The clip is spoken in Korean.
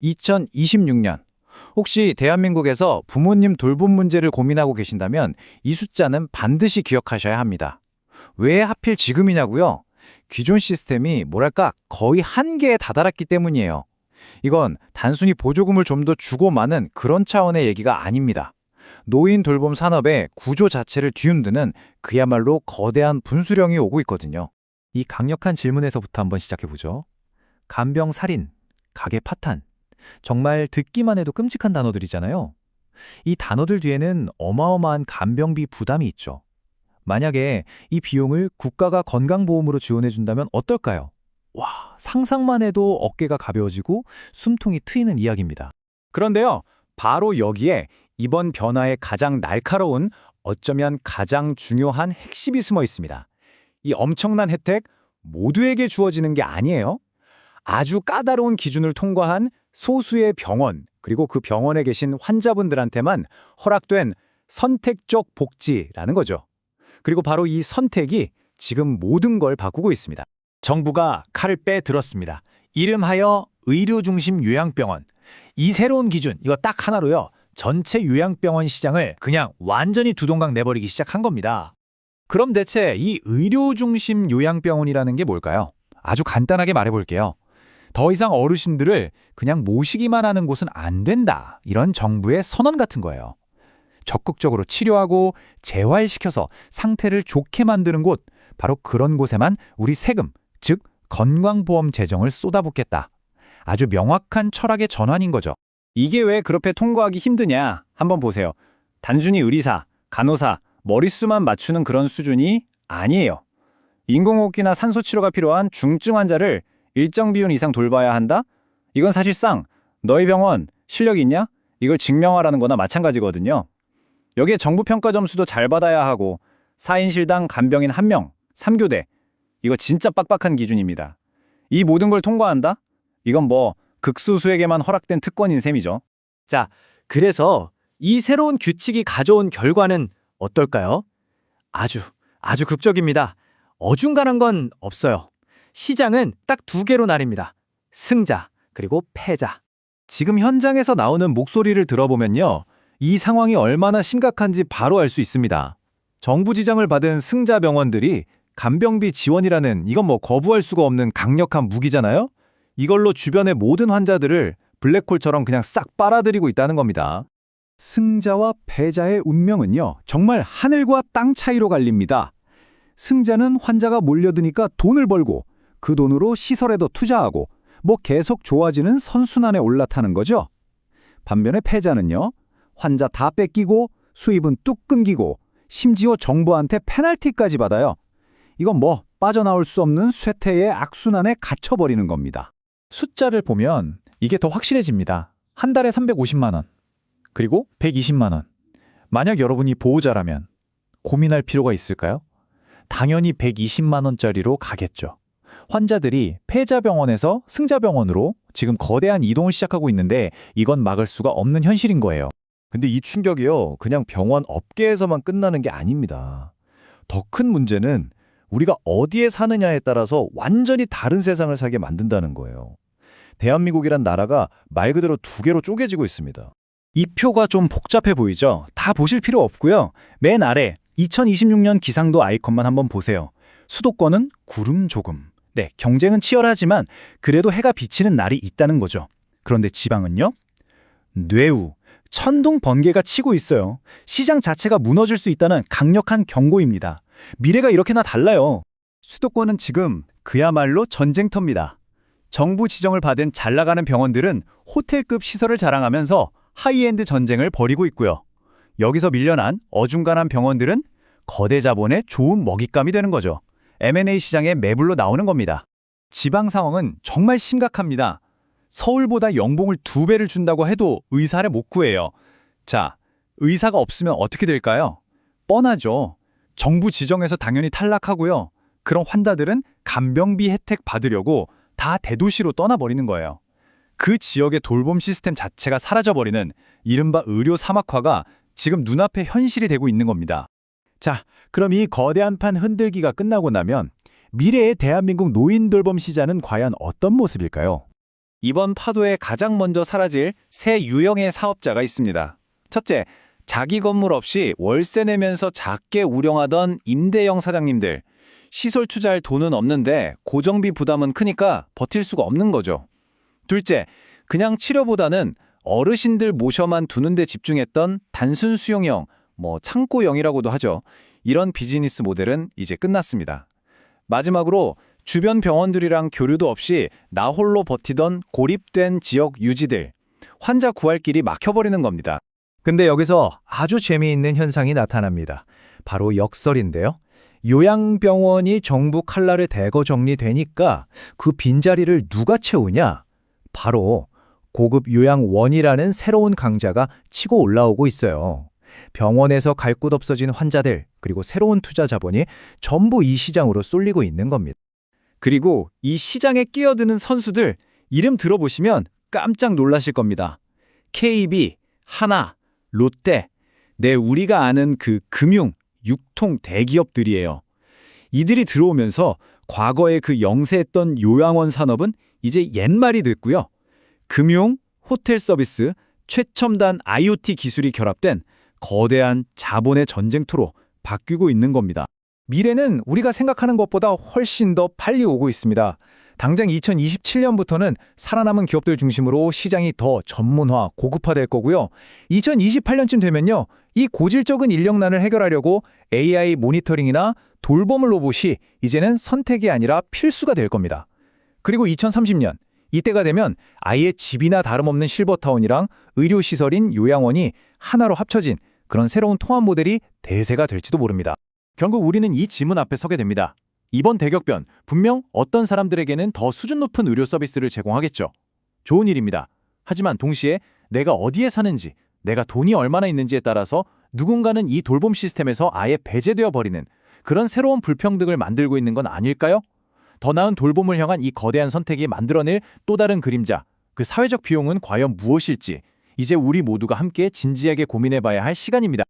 2026년. 혹시 대한민국에서 부모님 돌봄 문제를 고민하고 계신다면 이 숫자는 반드시 기억하셔야 합니다. 왜 하필 지금이냐고요? 기존 시스템이 뭐랄까 거의 한계에 다다랐기 때문이에요. 이건 단순히 보조금을 좀 더 주고 마는 그런 차원의 얘기가 아닙니다. 노인 돌봄 산업의 구조 자체를 뒤흔드는 그야말로 거대한 분수령이 오고 있거든요. 이 강력한 질문에서부터 한번 시작해보죠. 간병 살인, 가게 파탄. 정말 듣기만 해도 끔찍한 단어들이잖아요. 이 단어들 뒤에는 어마어마한 간병비 부담이 있죠. 만약에 이 비용을 국가가 건강보험으로 지원해준다면 어떨까요? 와, 상상만 해도 어깨가 가벼워지고 숨통이 트이는 이야기입니다. 그런데요, 바로 여기에 이번 변화의 가장 날카로운, 어쩌면 가장 중요한 핵심이 숨어 있습니다. 이 엄청난 혜택 모두에게 주어지는 게 아니에요. 아주 까다로운 기준을 통과한 소수의 병원, 그리고 그 병원에 계신 환자분들한테만 허락된 선택적 복지라는 거죠. 그리고 바로 이 선택이 지금 모든 걸 바꾸고 있습니다. 정부가 칼을 빼들었습니다. 이름하여 의료중심 요양병원. 이 새로운 기준, 이거 딱 하나로요. 전체 요양병원 시장을 그냥 완전히 두동강 내버리기 시작한 겁니다. 그럼 대체 이 의료중심 요양병원이라는 게 뭘까요? 아주 간단하게 말해볼게요. 더 이상 어르신들을 그냥 모시기만 하는 곳은 안 된다. 이런 정부의 선언 같은 거예요. 적극적으로 치료하고 재활시켜서 상태를 좋게 만드는 곳, 바로 그런 곳에만 우리 세금, 즉 건강보험 재정을 쏟아붓겠다. 아주 명확한 철학의 전환인 거죠. 이게 왜 그렇게 통과하기 힘드냐? 한번 보세요. 단순히 의리사, 간호사, 머릿수만 맞추는 그런 수준이 아니에요. 인공호흡기나 산소치료가 필요한 중증 환자를 일정 비율 이상 돌봐야 한다? 이건 사실상 너희 병원 실력 있냐? 이걸 증명하라는 거나 마찬가지거든요. 여기에 정부 평가 점수도 잘 받아야 하고 4인실당 간병인 1명, 3교대. 이거 진짜 빡빡한 기준입니다. 이 모든 걸 통과한다? 이건 뭐 극소수에게만 허락된 특권인 셈이죠. 자, 그래서 이 새로운 규칙이 가져온 결과는 어떨까요? 아주 극적입니다. 어중간한 건 없어요. 시장은 딱 두 개로 나뉩니다. 승자, 그리고 패자. 지금 현장에서 나오는 목소리를 들어보면요. 이 상황이 얼마나 심각한지 바로 알 수 있습니다. 정부 지정을 받은 승자 병원들이 간병비 지원이라는 이건 뭐 거부할 수가 없는 강력한 무기잖아요? 이걸로 주변의 모든 환자들을 블랙홀처럼 그냥 싹 빨아들이고 있다는 겁니다. 승자와 패자의 운명은요, 정말 하늘과 땅 차이로 갈립니다. 승자는 환자가 몰려드니까 돈을 벌고 그 돈으로 시설에도 투자하고 뭐 계속 좋아지는 선순환에 올라타는 거죠. 반면에 패자는요, 환자 다 뺏기고 수입은 뚝 끊기고 심지어 정부한테 페널티까지 받아요. 이건 뭐 빠져나올 수 없는 쇠퇴의 악순환에 갇혀버리는 겁니다. 숫자를 보면 이게 더 확실해집니다. 한 달에 350만 원, 그리고 120만 원. 만약 여러분이 보호자라면 고민할 필요가 있을까요? 당연히 120만 원짜리로 가겠죠. 환자들이 패자병원에서 승자병원으로 지금 거대한 이동을 시작하고 있는데 이건 막을 수가 없는 현실인 거예요. 근데 이 충격이요, 그냥 병원 업계에서만 끝나는 게 아닙니다. 더 큰 문제는 우리가 어디에 사느냐에 따라서 완전히 다른 세상을 살게 만든다는 거예요. 대한민국이란 나라가 말 그대로 두 개로 쪼개지고 있습니다. 이 표가 좀 복잡해 보이죠? 다 보실 필요 없고요. 맨 아래 2026년 기상도 아이콘만 한번 보세요. 수도권은 구름 조금. 네, 경쟁은 치열하지만 그래도 해가 비치는 날이 있다는 거죠. 그런데 지방은요? 뇌우, 천둥 번개가 치고 있어요. 시장 자체가 무너질 수 있다는 강력한 경고입니다. 미래가 이렇게나 달라요. 수도권은 지금 그야말로 전쟁터입니다. 정부 지정을 받은 잘 나가는 병원들은 호텔급 시설을 자랑하면서 하이엔드 전쟁을 벌이고 있고요. 여기서 밀려난 어중간한 병원들은 거대 자본의 좋은 먹잇감이 되는 거죠. M&A 시장의 매불로 나오는 겁니다. 지방 상황은 정말 심각합니다. 서울보다 연봉을 2배를 준다고 해도 의사를 못 구해요. 자, 의사가 없으면 어떻게 될까요? 뻔하죠. 정부 지정에서 당연히 탈락하고요. 그런 환자들은 간병비 혜택 받으려고 다 대도시로 떠나버리는 거예요. 그 지역의 돌봄 시스템 자체가 사라져버리는 이른바 의료 사막화가 지금 눈앞에 현실이 되고 있는 겁니다. 자, 그럼 이 거대한 판 흔들기가 끝나고 나면 미래의 대한민국 노인 돌봄 시장은 과연 어떤 모습일까요? 이번 파도에 가장 먼저 사라질 새 유형의 사업자가 있습니다. 첫째, 자기 건물 없이 월세 내면서 작게 운영하던 임대형 사장님들. 시설 투자할 돈은 없는데 고정비 부담은 크니까 버틸 수가 없는 거죠. 둘째, 그냥 치료보다는 어르신들 모셔만 두는 데 집중했던 단순 수용형, 창고형이라고도 하죠. 이런 비즈니스 모델은 이제 끝났습니다. 마지막으로 주변 병원들이랑 교류도 없이 나 홀로 버티던 고립된 지역 유지들. 환자 구할 길이 막혀버리는 겁니다. 근데 여기서 아주 재미있는 현상이 나타납니다. 바로 역설인데요. 요양병원이 정부 칼날에 대거 정리되니까 그 빈자리를 누가 채우냐? 바로 고급 요양원이라는 새로운 강자가 치고 올라오고 있어요. 병원에서 갈 곳 없어진 환자들, 그리고 새로운 투자 자본이 전부 이 시장으로 쏠리고 있는 겁니다. 그리고 이 시장에 끼어드는 선수들 이름 들어보시면 깜짝 놀라실 겁니다. KB, 하나, 롯데, 우리가 아는 그 금융, 육통 대기업들이에요. 이들이 들어오면서 과거에 그 영세했던 요양원 산업은 이제 옛말이 됐고요. 금융, 호텔 서비스, 최첨단 IoT 기술이 결합된 거대한 자본의 전쟁터로 바뀌고 있는 겁니다. 미래는 우리가 생각하는 것보다 훨씬 더 빨리 오고 있습니다. 당장 2027년부터는 살아남은 기업들 중심으로 시장이 더 전문화, 고급화될 거고요. 2028년쯤 되면요. 이 고질적인 인력난을 해결하려고 AI 모니터링이나 돌봄 로봇이 이제는 선택이 아니라 필수가 될 겁니다. 그리고 2030년, 이때가 되면 아예 집이나 다름없는 실버타운이랑 의료시설인 요양원이 하나로 합쳐진 그런 새로운 통합 모델이 대세가 될지도 모릅니다. 결국 우리는 이 질문 앞에 서게 됩니다. 이번 대격변, 분명 어떤 사람들에게는 더 수준 높은 의료 서비스를 제공하겠죠. 좋은 일입니다. 하지만 동시에 내가 어디에 사는지, 내가 돈이 얼마나 있는지에 따라서 누군가는 이 돌봄 시스템에서 아예 배제되어 버리는 그런 새로운 불평등을 만들고 있는 건 아닐까요? 더 나은 돌봄을 향한 이 거대한 선택이 만들어낼 또 다른 그림자, 그 사회적 비용은 과연 무엇일지 이제 우리 모두가 함께 진지하게 고민해봐야 할 시간입니다.